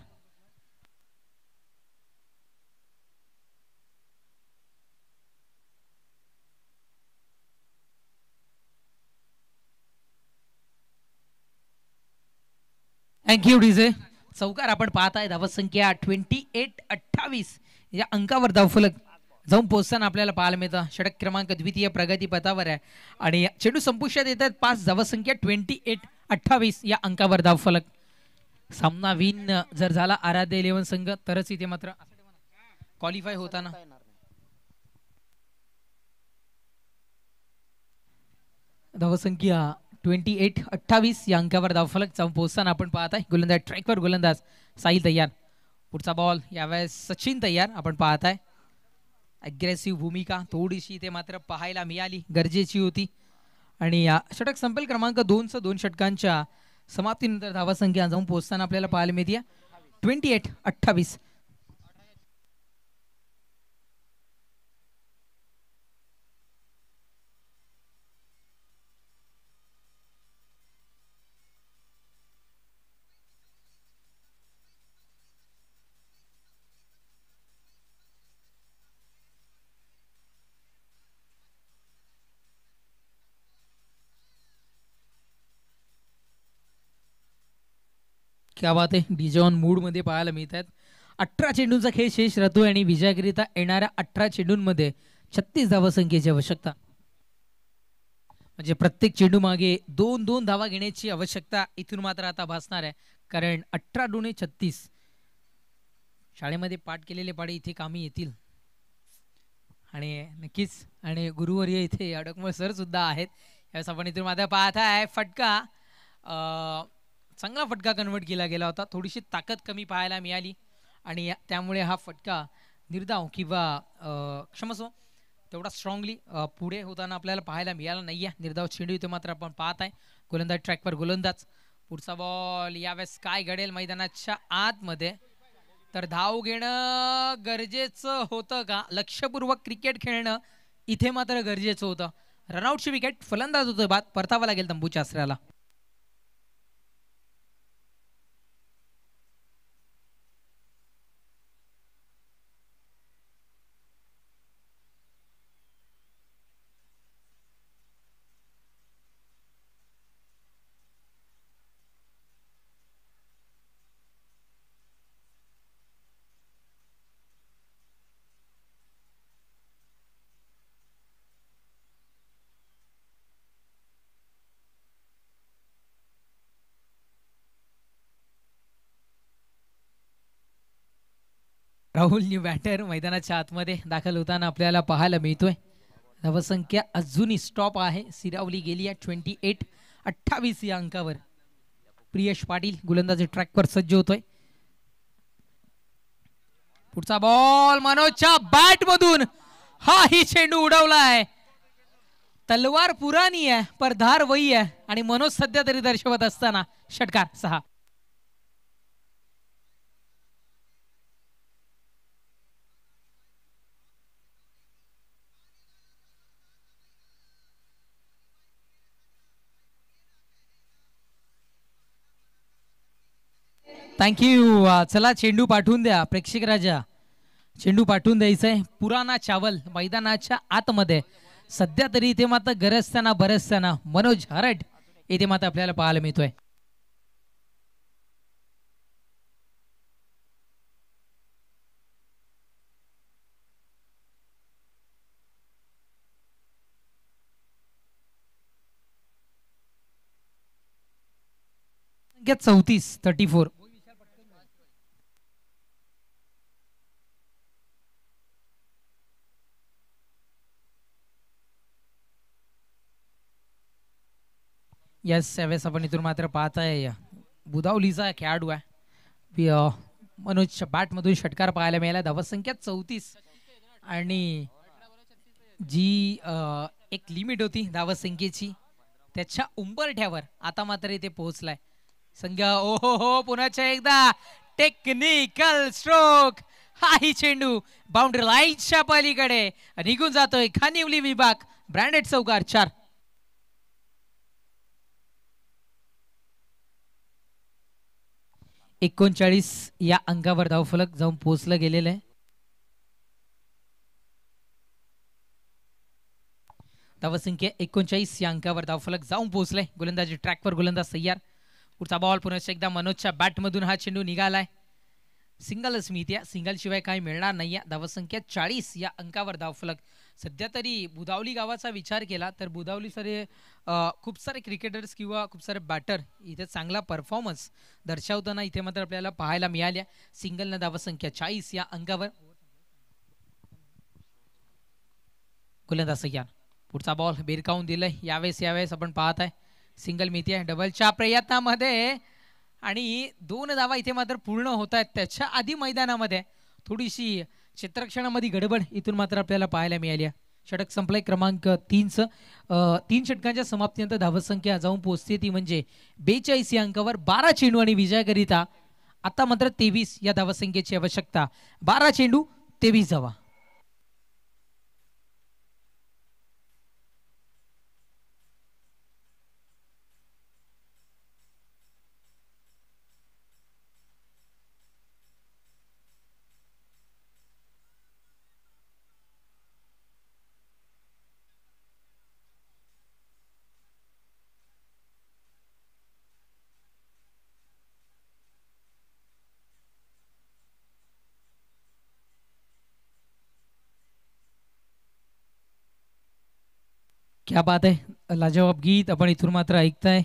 Thank you DJ. चौकार आपण पाहताय. धावसंख्या 28-28 या अंकावर धावफलक जाऊन पोहोचताना आपल्याला पाहायला मिळतं. षटक क्रमांक द्वितीय प्रगती पथावर आहे आणि चेंडू संपुष्टात येतात. 5 धावसंख्या 28-28 या अंकावर धावफलक. सामना विन जर झाला आराध्य 11 संघ तरच इथे मात्र क्वालिफाय होताना धावसंख्या 28-28 या अंकावर धावफलक जाऊन पोहोचताना आपण पाहत आहे. गोलंदाज ट्रॅकवर गोलंदाज साहिल तयार. पुढचा बॉल यावेळेस सचिन तयार. आपण पाहत आहे अग्रेसिव्ह भूमिका थोडीशी इथे मात्र पाहायला मिळाली गरजेची होती. आणि षटक संपेल क्रमांक 2 षटकांच्या समाप्तीनंतर धावसंख्या जाऊन पोहोचताना आपल्याला पाहायला मिळते 28-28. क्या बात आहे, डीजे ऑन मूड मध्ये पाहायला मिळत आहेत. 18 चेंडूंचा खेळ शेष राहतोय आणि विजयाकरिता येणाऱ्या 18 चेंडूंमध्ये 36 धावसंख्येची आवश्यकता. म्हणजे प्रत्येक चेंडू मागे 2-2 धावा घेण्याची आवश्यकता इथून मात्र आता भासणार आहे. कारण 18-36 शाळेमध्ये पाठ केलेले पाढे इथे कामी येतील. आणि नक्कीच आणि गुरुवर्य इथे अडकमळ सर सुद्धा आहेत. यावेळेस आपण इथून मात्र पाहत आहे फटका, चांगला फटका कन्वर्ट केला गेला होता. थोडीशी ताकद कमी पाहायला मिळाली आणि त्यामुळे हा फटका निर्धाव किंवा क्षमस्व तेवढा स्ट्रॉंगली पुढे होताना आपल्याला पाहायला मिळाला नाही आहे. निर्धाव चेंडू इथे मात्र आपण पाहत आहे. गोलंदाज ट्रॅकवर गोलंदाज. पुढचा बॉल यावेळेस काय घडेल मैदानाच्या आतमध्ये, तर धाव घेणं गरजेचं होतं का? लक्षपूर्वक क्रिकेट खेळणं इथे मात्र गरजेचं होतं. रनआउटची विकेट, फलंदाज होतोय बाद, परतावा लागेल तंबूच्या आसऱ्याला. राहुल न्यू बॅटर मैदानाच्या आतमध्ये दाखल होताना आपल्याला पाहायला मिळतोय. धावसंख्या अजूनही स्टॉप आहे, सिरावली गेली आहे 28 या अंकावर. प्रियश पाटील गोलंदाजी ट्रॅकवर सज्ज होतोय. पुढचा बॉल मनोजच्या बॅट मधून हा ही चेंडू उडवलाय. तलवार पुराणी आहे पर धार वही आहे आणि मनोज सध्या तरी दर्शवत असताना षटकार 6. थँक्यू. चला चेंडू पाठवून द्या प्रेक्षक राजा, चेंडू पाठवून द्यायचंय. पुराणा चावल मैदानाच्या आतमध्ये सध्या तरी इथे मात्र गरजताना बरसताना मनोज हरट इथे मात्र आपल्याला पाहायला मिळतोय. संख्या 34. यस, यावेळेस आपण इथून मात्र पाहताय बुधावलीचा खेळाडू आहे. मनोजच्या बॅट मधून षटकार पाहायला मिळाला. धावसंख्या 34 आणि जी एक लिमिट होती धावसंख्येची त्याच्या उंबरठ्यावर आता मात्र इथे पोहोचलाय संघ. ओहो हो, पुन्हा एकदा टेक्निकल स्ट्रोक. हा ही चेंडू बाउंड्री लाईनच्या पलीकडे निघून जातोय. खानिवली विभाग ब्रँडेड चौकार 4. 39 या अंकावर धावफलक जाऊन पोहोचलं गेलेलं आहे. धावसंख्या 39 या अंकावर धावफलक जाऊन पोहोचलाय. गोलंदाजी ट्रॅकवर गोलंदाज तयार. पुढचा बॉल पुन्हा एकदा मनोजच्या बॅट मधून हा चेंडू निघालाय. सिंगलच मिळते, सिंगल शिवाय काही मिळणार नाहीये. धावसंख्या 40 या अंकावर धावफलक. सध्या तरी बुधावली गावाचा विचार केला तर बुधावली सारे खूप सारे क्रिकेटर्स किंवा खूप सारे बॅटर इथे चांगला परफॉर्मन्स दर्शवताना इथे मात्र आपल्याला पाहायला मिळाल्या. सिंगलनं धावसंख्या 40 या अंकावर. गोलंदाज तयार. पुढचा बॉल बेरकावून दिलाय. यावेळेस आपण पाहत आहे सिंगल मिळते आहे डबलच्या प्रयत्नामध्ये आणि 2 धावा इथे मात्र पूर्ण होत आहेत. त्याच्या आधी मैदानामध्ये थोडीशी क्षेत्ररक्षणामध्ये गडबड इथून मात्र आपल्याला पाहायला मिळाली. षटक संपलाय क्रमांक 3चं. 3 षटकांच्या समाप्तीनंतर धावसंख्या जाऊन पोहोचते ती म्हणजे 42 या अंकावर. 12 चेंडू आणि विजयाकरिता आता मात्र 23 या धावसंख्येची आवश्यकता. 12 चेंडू 23 धावा. क्या बात आहे, लाजवाब गीत आपण इथून मात्र ऐकताय.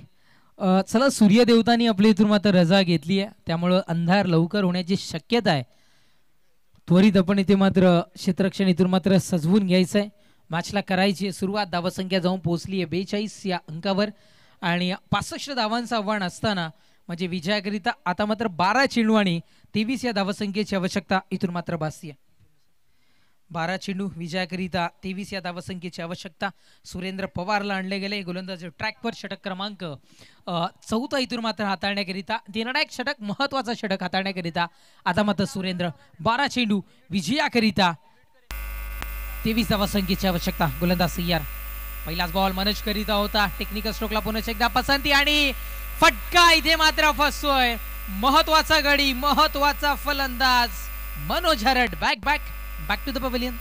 चला, सूर्यदेवतांनी आपली इथून मात्र रजा घेतली आहे, त्यामुळं अंधार लवकर होण्याची शक्यता आहे. त्वरित आपण इथे मात्र क्षेत्ररक्षण इथून मात्र सजवून घ्यायचं आहे. मॅचला करायची सुरुवात. धावसंख्या जाऊन पोहोचली आहे 42 या अंकावर आणि 65 धावांचं आव्हान असताना म्हणजे विजयाकरिता आता मात्र 12 चेंडू आणि 23 या धावसंख्येची आवश्यकता इथून मात्र भासते. 12 चेंडू विजयाकरिता 23 या धावसंख्येची आवश्यकता. सुरेंद्र पवारला आणले गेले. गोलंदाज ट्रॅकवर षटक क्रमांक 4 इथून मात्र हाताळण्याकरिता, निर्णायक षटक, महत्वाचा षटक हाताळण्याकरिता आता मात्र सुरेंद्र. 12 चेंडू विजयाकरिता 23 धावसंख्येची आवश्यकता. गोलंदाज सय्यार. पहिलाच बॉल मनोज करिता होता. टेक्निकल स्ट्रोकला पुन्हा एकदा पसंती आणि फटका इथे मात्र फसतोय. महत्वाचा गडी, महत्वाचा फलंदाज Manoj Harad. Back to the pavilion.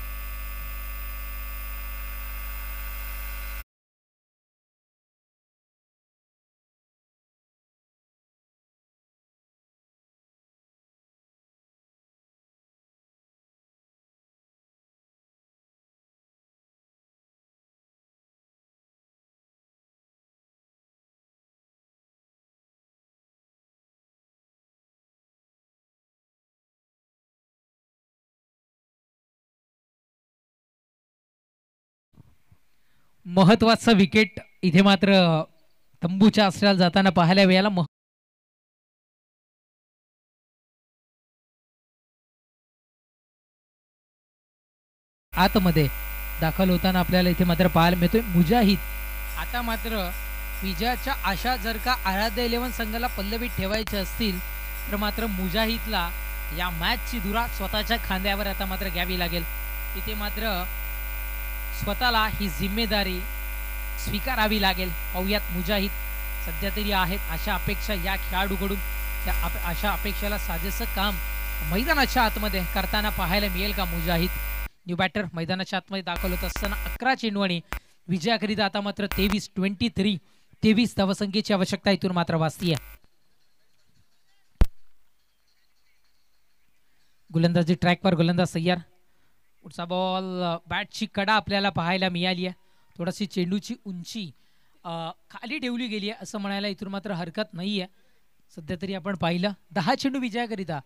महत्वाचा विकेट इथे मात्र तंबूच्या आश्रयाला जाताना पाहायला मिळाला. आतमध्ये दाखल होताना आपल्याला इथे मात्र पाहायला मिळतोय मुजाहिद. आता मात्र विजयाच्या आशा जर का आराध्य 11 संघाला पल्लवीत ठेवायचे असतील तर मात्र मुजाहिदला या मॅचची धुरा स्वतःच्या खांद्यावर आता मात्र घ्यावी लागेल. इथे मात्र स्वतःला ही जिम्मेदारी स्वीकारावी लागेल. पाहुयात मुजाहिद सध्या तरी आहेत अशा अपेक्षा या खेळाडूकडून. त्या अशा अपेक्षेला साजेसं काम मैदानाच्या आतमध्ये करताना पाहायला मिळेल का मुजाहिद. न्यू बॅटर मैदानाच्या आतमध्ये दाखल होत असताना 11 चेंडू आणि विजयाकरिता आता मात्र 23 धावसंख्येची आवश्यकता इथून मात्र भासतीये. गोलंदाजी ट्रॅकवर गोलंदाज सय्यार. पुढचा बॉल बॅटची कडा आपल्याला पाहायला मिळाली आहे. थोडीशी चेंडूची उंची खाली ठेवली गेली आहे असं म्हणायला इथून मात्र हरकत नाही आहे. सध्या तरी आपण पाहिलं 10 चेंडू विजयाकरिता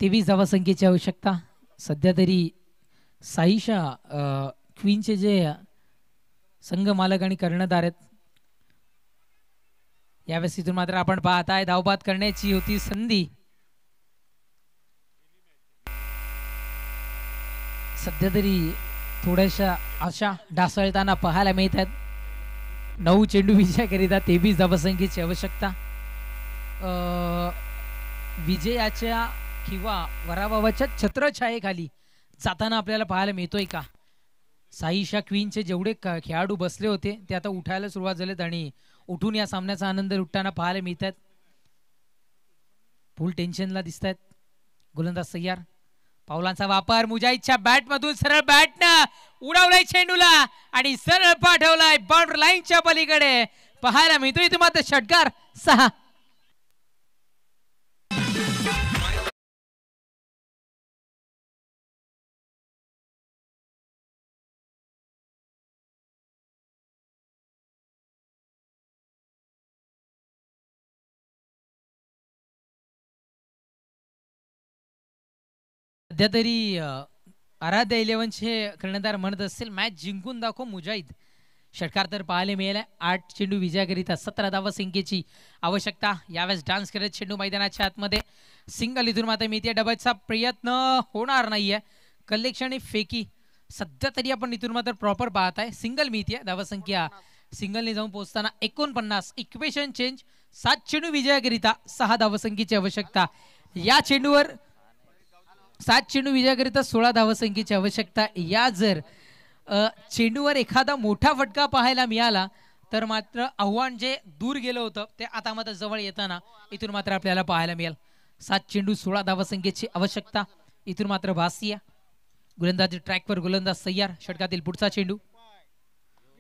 23 धावसंख्येची आवश्यकता. सध्या तरी साईशा क्वीनचे जे संघ मालक आणि कर्णधार आहेत यावेळेस इथून मात्र आपण पाहताय धावबाद करण्याची होती संधी. सध्या तरी थोड्याशा आशा ढासळताना पाहायला मिळत आहेत. 9 चेंडू विजयाकरिता 23 धावसंख्येची आवश्यकता. विजयाच्या किंवा वराबाबाच्या छत्रछायेखाली जाताना आपल्याला पाहायला मिळतोय का. साईशा क्वीनचे जेवढे खेळाडू बसले होते ते आता उठायला सुरुवात झालेत आणि उठून या सामन्याचा आनंद लुटताना पाहायला मिळत आहेत. फुल टेन्शनला दिसत आहेत. गोलंदाज सय्यार. पावलांचा वापर. मुजाहिदच्या बॅट मधून सरळ बॅटनं उडवलाय चेंडूला आणि सरळ पाठवलाय बाउंड्री लाईनच्या पलीकडे. पाहायला मिळतोय इथे मात्र षटकार 6. सध्या तरी आराध्य 11चे कर्णधार म्हणत असतील मॅच जिंकून दाखव मुजाहिद. षटकार तर पाहायला मिळालाय. 8 चेंडू विजयाकरिता 17 धावसंख्येची आवश्यकता. यावेळेस डान्स करत चेंडू मैदानाच्या आतमध्ये. सिंगल इथून मात्र मिळते. डबलचा प्रयत्न होणार नाहीये. कलेक्शन फेकी सध्या तरी आपण इथून मात्र प्रॉपर पाहताय. सिंगल मिळते. धावसंख्या सिंगलने जाऊन पोहोचताना 49. Equation change. 7 चेंडू विजयाकरिता 6 धावसंख्येची आवश्यकता. या चेंडूवर 7 चेंडू विजयाकरिता 16 धावसंख्येची आवश्यकता. या जर चेंडूवर एखादा मोठा फटका पाहायला मिळाला तर मात्र आव्हान जे दूर गेलं होतं ते आता मात्र जवळ येताना इथून मात्र आपल्याला पाहायला मिळेल. 7 चेंडू 16 धावसंख्येची आवश्यकता इथून मात्र भासतीये. गोलंदाजी ट्रॅकवर गोलंदाज सय्यार. षटकातील पुढचा चेंडू.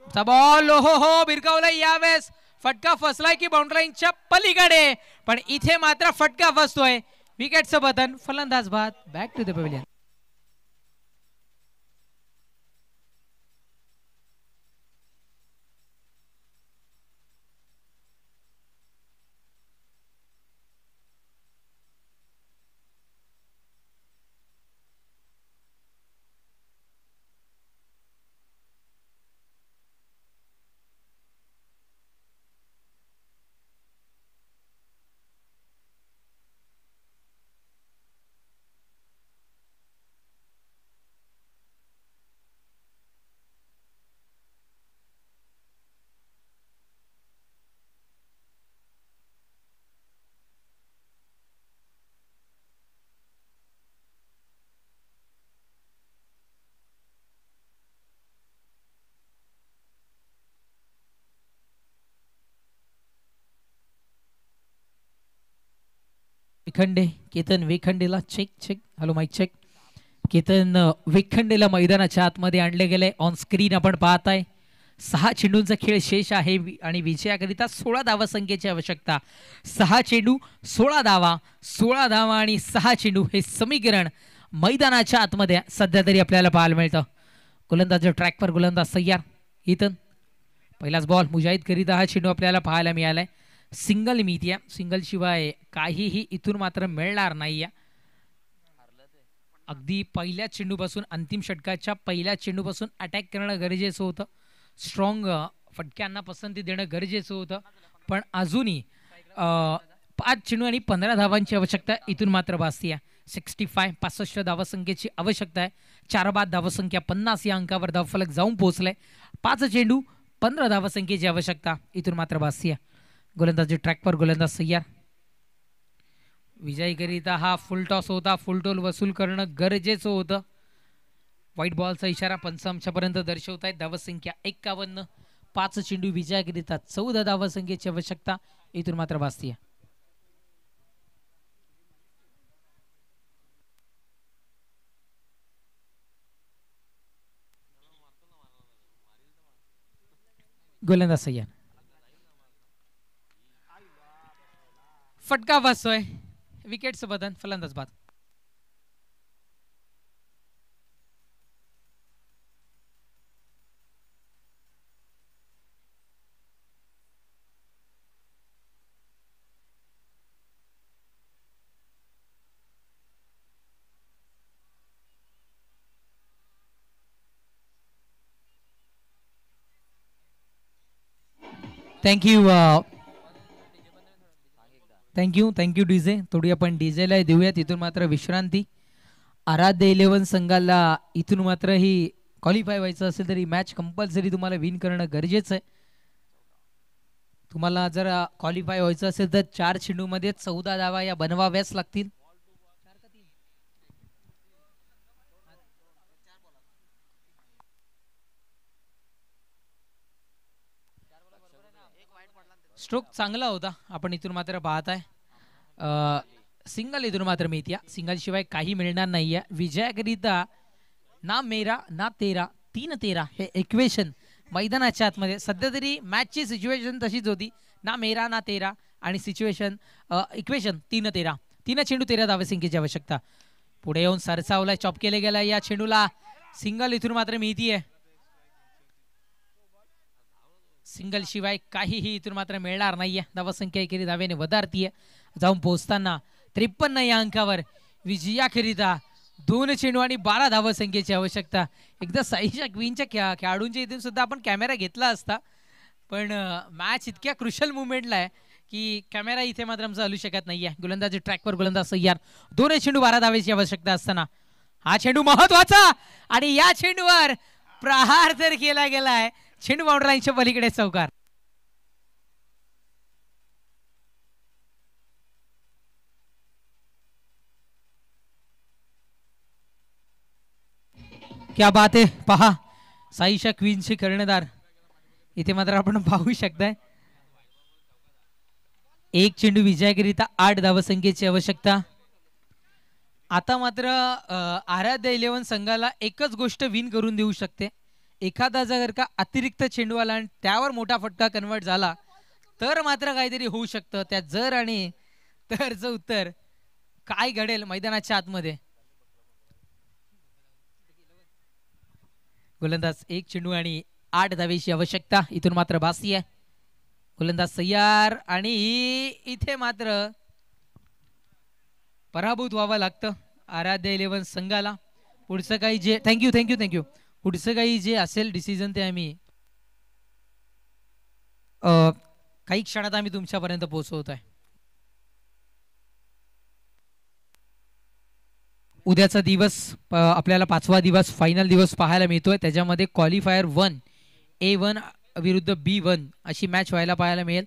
बॉल हो भिरकावलाय. यावेळेस फटका फसलाय की बाउंड्री लाईनच्या पलीकडे, पण इथे मात्र फटका फसतोय. विकेटचं बटन. फलंदाज बाद. Back to the pavilion. Vekhande, Ketan वेखंडेला check check, hello mike check. Ketan वेखंडेला मैदानाच्या आतमध्ये आणले गेले. ऑन स्क्रीन आपण पाहताय 6 चेंडूंचा खेळ शेष आहे आणि विजयाकरिता 16 धावा संख्येची आवश्यकता. 6 चेंडू 16 धावा, 16 धावा आणि 6 चेंडू हे समीकरण मैदानाच्या आतमध्ये सध्या तरी आपल्याला पाहायला मिळतं. गोलंदाज ट्रॅकवर, गोलंदाज तयार. इथन पहिलाच बॉल मुजाहिद करिता हा चेंडू आपल्याला पाहायला मिळालाय. सिंगल मिळतीये, सिंगल शिवाय काहीही इथून मात्र मिळणार नाहीये. अगदी पहिल्या चेंडूपासून, अंतिम षटकाच्या पहिल्या चेंडूपासून अटॅक करणं गरजेचं होतं. स्ट्रॉंग फटक्यांना पसंती देणं गरजेचं होतं. पण अजूनही 5 चेंडू आणि 15 धावांची आवश्यकता इथून मात्र भासतीये. 65 धावसंख्येची आवश्यकता आहे. 4 बाद धावसंख्या 50 या अंकावर धावफलक जाऊन पोहोचलाय. 5 चेंडू 15 धावसंख्येची आवश्यकता इथून मात्र भासतीये. गोलंदाजी ट्रॅकवर, गोलंदाज तयार. विजयीकरिता हा फुल टॉस होता. फुल टोल वसूल करणं गरजेचं होतं. व्हाईट बॉलचा इशारा पंच आमच्यापर्यंत दर्शवत आहेत. धावसंख्या 51. 5 चेंडू विजयाकरिता 14 धावसंख्येची आवश्यकता इथून मात्र भासतीये. गोलंदाज सय्यद, फटका बसतोय. विकेटचं बदल, फलंदाज बाद. Thank you DJ. थोडी आपण डीजेला देऊया. तिथून मात्र विश्रांती. आराध्य 11 संघाला इथून मात्र ही क्वालिफाय व्हायचं असेल तरी मॅच कंपल्सरी तुम्हाला विन करणं गरजेचं आहे. तुम्हाला जर क्वालिफाय व्हायचं असेल तर 4 चेंडूमध्ये 14 धावा या बनवाव्याच लागतील. स्ट्रोक चांगला होता. आपण इथून मात्र पाहताय सिंगल इथून मात्र मिळते. सिंगल शिवाय काही मिळणार नाहीये. विजयाकरिता ना मेरा ना तेरा, 3-13 हे इक्वेशन मैदानाच्या आतमध्ये सध्या तरी मॅचची सिच्युएशन तशीच होती. ना मेरा ना तेरा आणि सिच्युएशन इक्वेशन 3-13. 3 चेंडू 13 धावसंख्येची आवश्यकता. पुढे येऊन सरसावलाय, चॉप केले गेलाय या चेंडूला. सिंगल इथून मात्र मिळतीये. सिंगल शिवाय काहीही इथून मात्र मिळणार नाहीये. धावसंख्या एकेरी धावेने वधारतीये. जाऊन पोहोचताना 53 या अंकावर विजयाकरिता 2 चेंडू आणि 12 धावसंख्येची आवश्यकता. एकदा साईच्या क्वीनच्या खेळाडूंच्या इथून सुद्धा आपण कॅमेरा घेतला असता, पण मॅच इतक्या क्रुशल मुवमेंटला आहे की कॅमेरा इथे मात्र आमचा हलू शकत नाहीये. गोलंदाजी ट्रॅकवर, गोलंदाज तयार. 2 चेंडू 12 धावेची आवश्यकता असताना हा चेंडू महत्वाचा आणि या चेंडूवर प्रहार तर केला गेलाय. चेंडू बाउंड्री लाईनच्या पलीकडे चौकार. क्या बात आहे. पहा साईशा क्वीनचे कर्णधार इथे मात्र आपण पाहू शकताय. 1 चेंडू विजयाकरिता 8 धावसंख्येची आवश्यकता. आता मात्र आराध्य 11 संघाला एकच गोष्ट विन करून देऊ शकते. एखादा जर का अतिरिक्त चेंडू आला आणि त्यावर मोठा फटका कन्वर्ट झाला तर मात्र काहीतरी होऊ शकतं. त्या जर आणि तरचं उत्तर काय घडेल मैदानाच्या आतमध्ये. गोलंदाज 1 चेंडू आणि 8 धावेची आवश्यकता इथून मात्र भासती आहे. गोलंदाज तयार आणि इथे मात्र पराभूत व्हावं लागतं आराध्य 11 संघाला. पुढचं काही जे थँक्यू पुढचं काही जे असेल डिसिजन ते आम्ही काही क्षणात आम्ही तुमच्यापर्यंत पोहोचवत आहे. उद्याचा दिवस आपल्याला 5वा दिवस, फायनल दिवस पाहायला मिळतोय. त्याच्यामध्ये क्वालिफायर 1 A1 विरुद्ध B1 अशी मॅच व्हायला पाहायला मिळेल.